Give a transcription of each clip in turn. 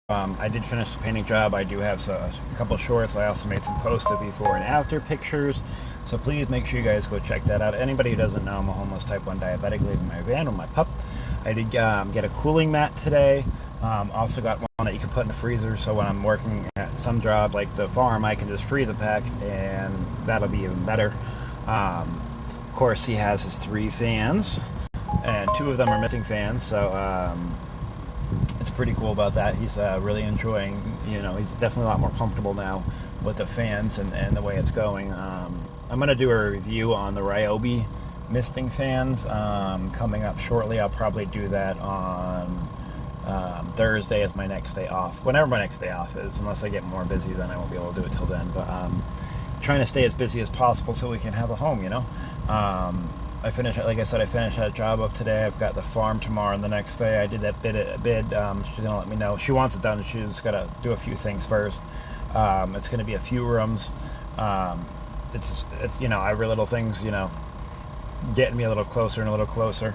I did finish the painting job. I do have a couple shorts. I also made some post of before and after pictures. So please make sure you guys go check that out. Anybody who doesn't know, I'm a homeless type 1 diabetic living in my van with my pup. I did get a cooling mat today. Also got one that you can put in the freezer, so when I'm working at some job like the farm, I can just freeze a pack, and that'll be even better. Of course, he has his 3 fans, and 2 of them are missing fans, so it's pretty cool about that. He's really enjoying, he's definitely a lot more comfortable now with the fans and the way it's going. I'm going to do a review on the Ryobi misting fans coming up shortly. I'll probably do that on Thursday as my next day off, whenever my next day off is, unless I get more busy, then I won't be able to do it till then. But trying to stay as busy as possible so we can have a home, I finished that job up today. I've got the farm tomorrow and the next day. I did that bid. She's gonna let me know. She wants it done. She's gotta do a few things first. It's gonna be a few rooms. It's every little thing's getting me a little closer and a little closer.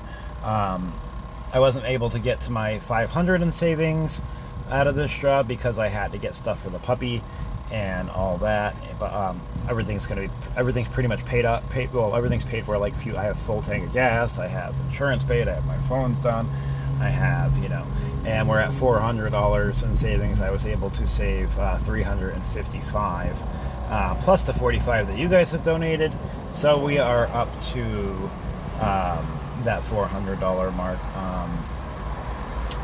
I wasn't able to get to my 500 in savings out of this job because I had to get stuff for the puppy and all that, but everything's pretty much paid up. Everything's paid for. Like, I have full tank of gas, I have insurance paid, I have my phones done, I have, and we're at $400 in savings. I was able to save $355 plus the $45 that you guys have donated, so we are up to that $400 mark,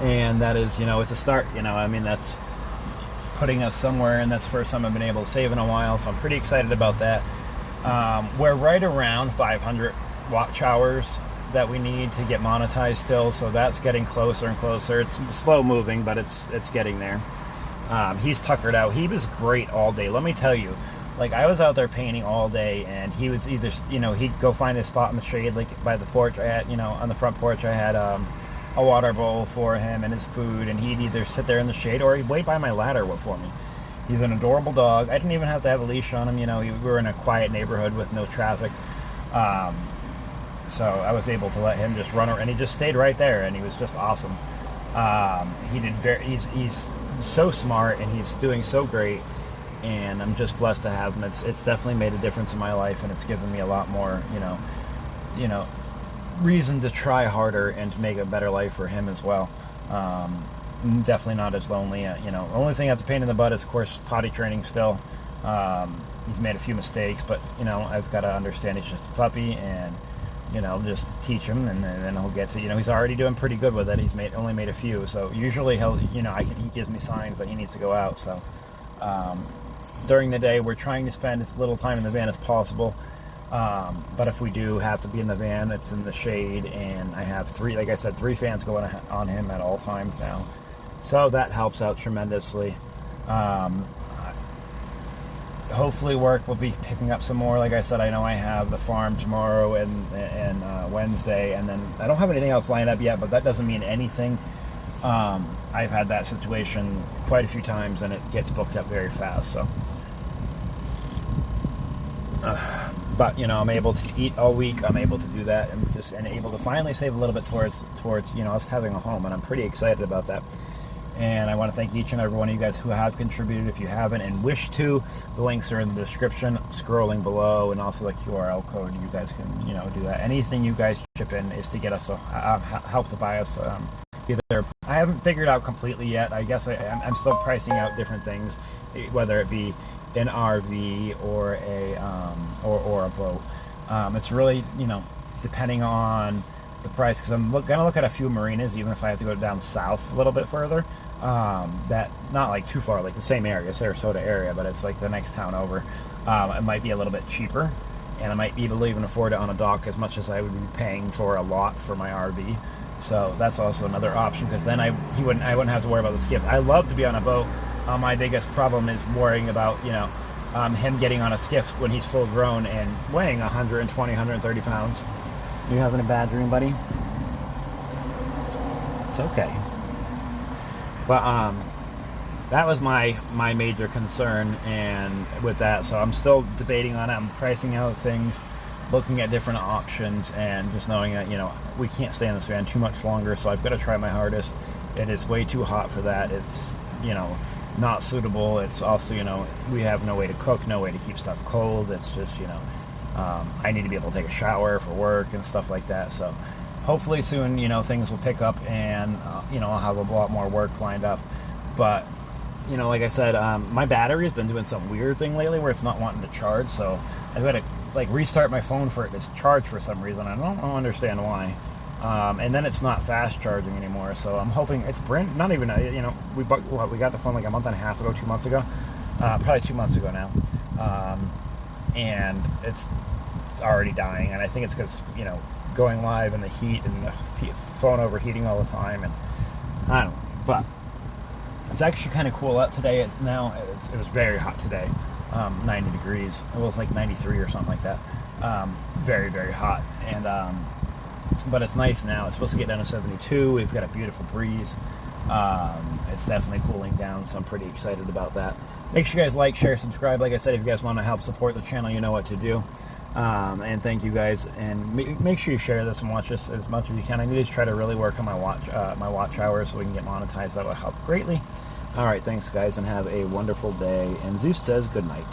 and that is, it's a start. That's putting us somewhere, and that's the first time I've been able to save in a while, so I'm pretty excited about that. We're right around 500 watch hours that we need to get monetized still, so that's getting closer and closer. It's slow moving, but it's getting there. He's tuckered out. He was great all day, let me tell you. Like, I was out there painting all day, and he was either, he'd go find a spot in the shade, like by the porch. I had, on the front porch, I had a water bowl for him and his food, and he'd either sit there in the shade or he'd wait by my ladder for me. He's an adorable dog. I didn't even have to have a leash on him. We were in a quiet neighborhood with no traffic, so I was able to let him just run around, and he just stayed right there, and he was just awesome. He's so smart, and he's doing so great, and I'm just blessed to have him. It's definitely made a difference in my life, and it's given me a lot more, reason to try harder and to make a better life for him as well. Definitely not as lonely. The only thing that's a pain in the butt is, of course, potty training still. He's made a few mistakes, but I've got to understand he's just a puppy, and just teach him, and then he'll get to, he's already doing pretty good with it. He's only made a few, so usually he gives me signs that he needs to go out. So during the day, we're trying to spend as little time in the van as possible. But if we do have to be in the van, it's in the shade, and I have 3 fans going on him at all times now, so that helps out tremendously. Hopefully work will be picking up some more. Like I said, I know I have the farm tomorrow and Wednesday, and then I don't have anything else lined up yet, but that doesn't mean anything. I've had that situation quite a few times, and it gets booked up very fast, so but I'm able to eat all week. I'm able to do that, and able to finally save a little bit towards us having a home, and I'm pretty excited about that. And I want to thank each and every one of you guys who have contributed. If you haven't and wish to, the links are in the description, scrolling below, and also the QRL code. You guys can do that. Anything you guys chip in is to get us help to buy us either. I haven't figured out completely yet. I guess I'm still pricing out different things, whether it be an RV or a boat. It's really depending on the price, because I'm gonna look at a few marinas, even if I have to go down south a little bit further. That not like too far, like the same area, Sarasota area, but it's like the next town over. It might be a little bit cheaper, and I might be able to even afford it on a dock as much as I would be paying for a lot for my RV. So that's also another option, because then I wouldn't have to worry about the skiff. I love to be on a boat. My biggest problem is worrying about him getting on a skiff when he's full grown and weighing 120, 130 pounds. You having a bad dream, buddy? It's okay. But that was my major concern, and with that, so I'm still debating on it. I'm pricing out things, looking at different options, and just knowing that we can't stay in this van too much longer, so I've got to try my hardest. It is way too hot for that. you know, not suitable. It's also, you know, we have no way to cook, no way to keep stuff cold. It's just, you know, I need to be able to take a shower for work and stuff like that. So hopefully soon, you know, things will pick up, and you know, I'll have a lot more work lined up. But you know, like I said, my battery's been doing some weird thing lately where it's not wanting to charge. So I've got to like restart my phone for it to charge for some reason. I don't understand why. And then it's not fast charging anymore. So I'm hoping it's not even, you know, we got the phone like a month and a half ago, 2 months ago, probably 2 months ago now. And it's already dying. And I think it's because, you know, going live in the heat and the phone overheating all the time. And I don't know, but it's actually kind of cool out today. It was very hot today, 90 degrees. It was like 93 or something like that. Very, very hot. And but it's nice now. It's supposed to get down to 72. We've got a beautiful breeze. It's definitely cooling down, so I'm pretty excited about that. Make sure you guys like, share, subscribe. Like I said, if you guys want to help support the channel, you know what to do. And thank you guys. And make sure you share this and watch this as much as you can. I need to try to really work on my watch hours so we can get monetized. That will help greatly. All right, thanks guys, and have a wonderful day. And Zeus says good night.